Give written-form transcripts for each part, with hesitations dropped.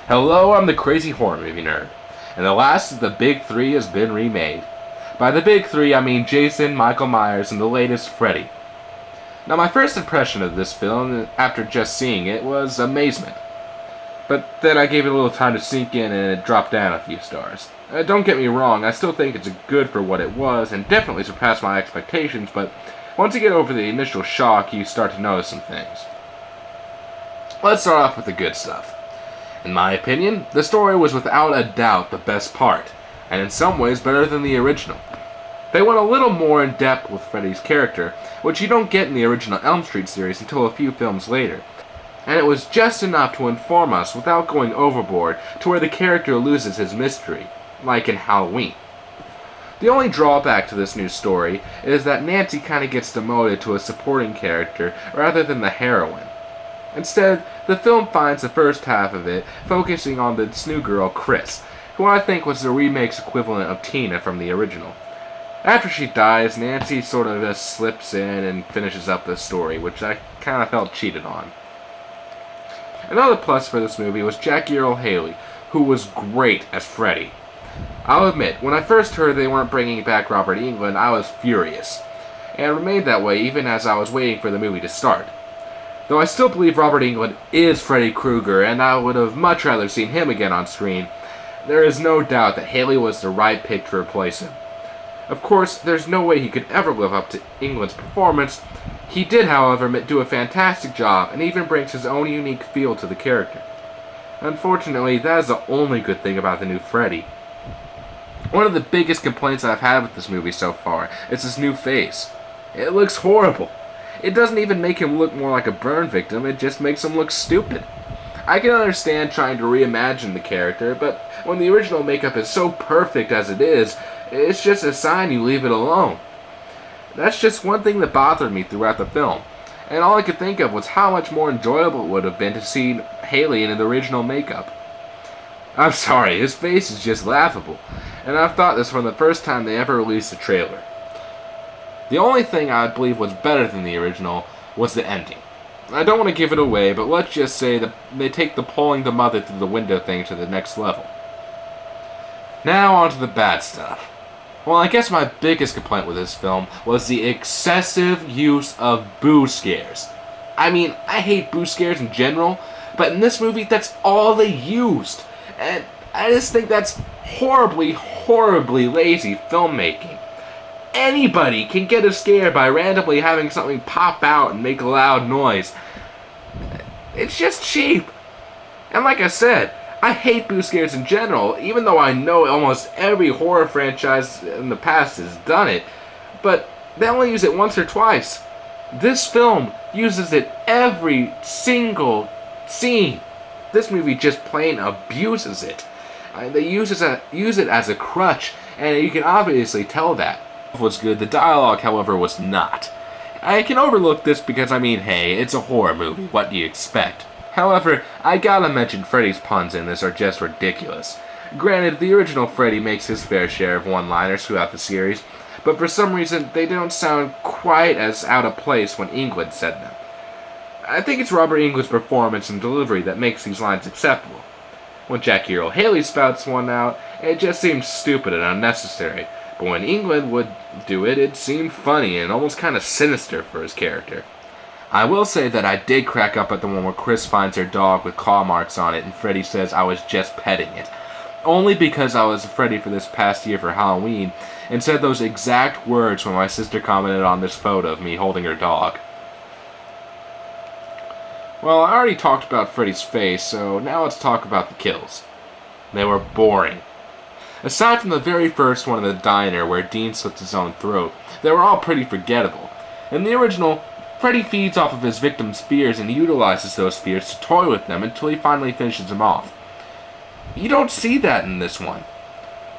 Hello, I'm the crazy horror movie nerd, and the last of the big three has been remade. By the big three, I mean Jason, Michael Myers, and the latest Freddy. Now, my first impression of this film, after just seeing it, was amazement. But then I gave it a little time to sink in and it dropped down a few stars. Don't get me wrong, I still think it's good for what it was, and definitely surpassed my expectations, but once you get over the initial shock, you start to notice some things. Let's start off with the good stuff. In my opinion, the story was without a doubt the best part, and in some ways better than the original. They went a little more in depth with Freddy's character, which you don't get in the original Elm Street series until a few films later. And it was just enough to inform us without going overboard to where the character loses his mystery, like in Halloween. The only drawback to this new story is that Nancy kinda gets demoted to a supporting character rather than the heroine. Instead, the film finds the first half of it focusing on this new girl, Chris, who I think was the remake's equivalent of Tina from the original. After she dies, Nancy sort of just slips in and finishes up the story, which I kinda felt cheated on. Another plus for this movie was Jackie Earle Haley, who was great as Freddy. I'll admit, when I first heard they weren't bringing back Robert Englund, I was furious, and remained that way even as I was waiting for the movie to start. Though I still believe Robert Englund is Freddy Krueger, and I would have much rather seen him again on screen, there is no doubt that Haley was the right pick to replace him. Of course, there's no way he could ever live up to Englund's performance. He did, however, do a fantastic job, and even brings his own unique feel to the character. Unfortunately, that is the only good thing about the new Freddy. One of the biggest complaints I've had with this movie so far is his new face. It looks horrible. It doesn't even make him look more like a burn victim, it just makes him look stupid. I can understand trying to reimagine the character, but when the original makeup is so perfect as it is, it's just a sign you leave it alone. That's just one thing that bothered me throughout the film, and all I could think of was how much more enjoyable it would have been to see Haley in the original makeup. I'm sorry, his face is just laughable, and I've thought this from the first time they ever released a trailer. The only thing I believe was better than the original was the ending. I don't want to give it away, but let's just say that they take the pulling the mother through the window thing to the next level. Now on to the bad stuff. Well, I guess my biggest complaint with this film was the excessive use of boo scares. I mean, I hate boo scares in general, but in this movie, that's all they used. And I just think that's horribly, horribly lazy filmmaking. Anybody can get a scare by randomly having something pop out and make a loud noise. It's just cheap. And like I said, I hate boo scares in general, even though I know almost every horror franchise in the past has done it, but they only use it once or twice. This film uses it every single scene. This movie just plain abuses it. They use it as a crutch, and you can obviously tell that. Was good, the dialogue, however, was not. I can overlook this because, I mean, hey, it's a horror movie, what do you expect? However, I gotta mention Freddy's puns in this are just ridiculous. Granted, the original Freddy makes his fair share of one-liners throughout the series, but for some reason, they don't sound quite as out of place when Englund said them. I think it's Robert Englund's performance and delivery that makes these lines acceptable. When Jackie Earle Haley spouts one out, it just seems stupid and unnecessary. But when Englund would do it, it seemed funny and almost kind of sinister for his character. I will say that I did crack up at the one where Chris finds her dog with claw marks on it and Freddy says I was just petting it. Only because I was Freddy for this past year for Halloween and said those exact words when my sister commented on this photo of me holding her dog. Well, I already talked about Freddy's face, so now let's talk about the kills. They were boring. Aside from the very first one in the diner where Dean slits his own throat, they were all pretty forgettable. In the original, Freddy feeds off of his victims' fears and utilizes those fears to toy with them until he finally finishes them off. You don't see that in this one.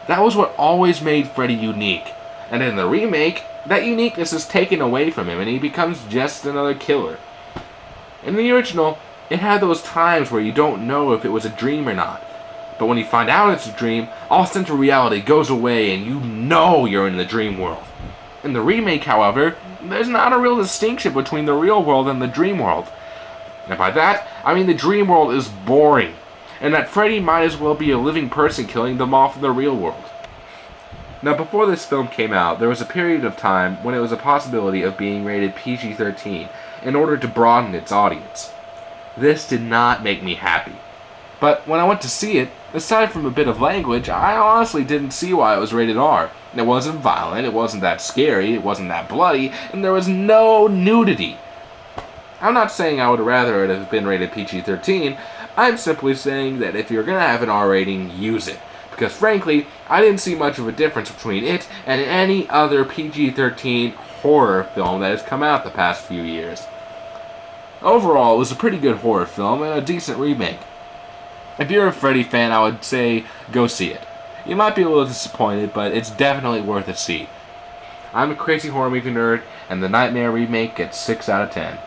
That was what always made Freddy unique. And in the remake, that uniqueness is taken away from him and he becomes just another killer. In the original, it had those times where you don't know if it was a dream or not. But when you find out it's a dream, all sense of reality goes away and you know you're in the dream world. In the remake, however, there's not a real distinction between the real world and the dream world. And by that, I mean the dream world is boring. and that Freddy might as well be a living person killing them off in the real world. Now, before this film came out, there was a period of time when it was a possibility of being rated PG-13 in order to broaden its audience. This did not make me happy. But when I went to see it, aside from a bit of language, I honestly didn't see why it was rated R. It wasn't violent, it wasn't that scary, it wasn't that bloody, and there was no nudity. I'm not saying I would rather it have been rated PG-13, I'm simply saying that if you're gonna have an R rating, use it. Because frankly, I didn't see much of a difference between it and any other PG-13 horror film that has come out the past few years. Overall, it was a pretty good horror film and a decent remake. If you're a Freddy fan, I would say go see it. You might be a little disappointed, but it's definitely worth a see. I'm a crazy horror movie nerd, and the Nightmare remake gets 6 out of 10.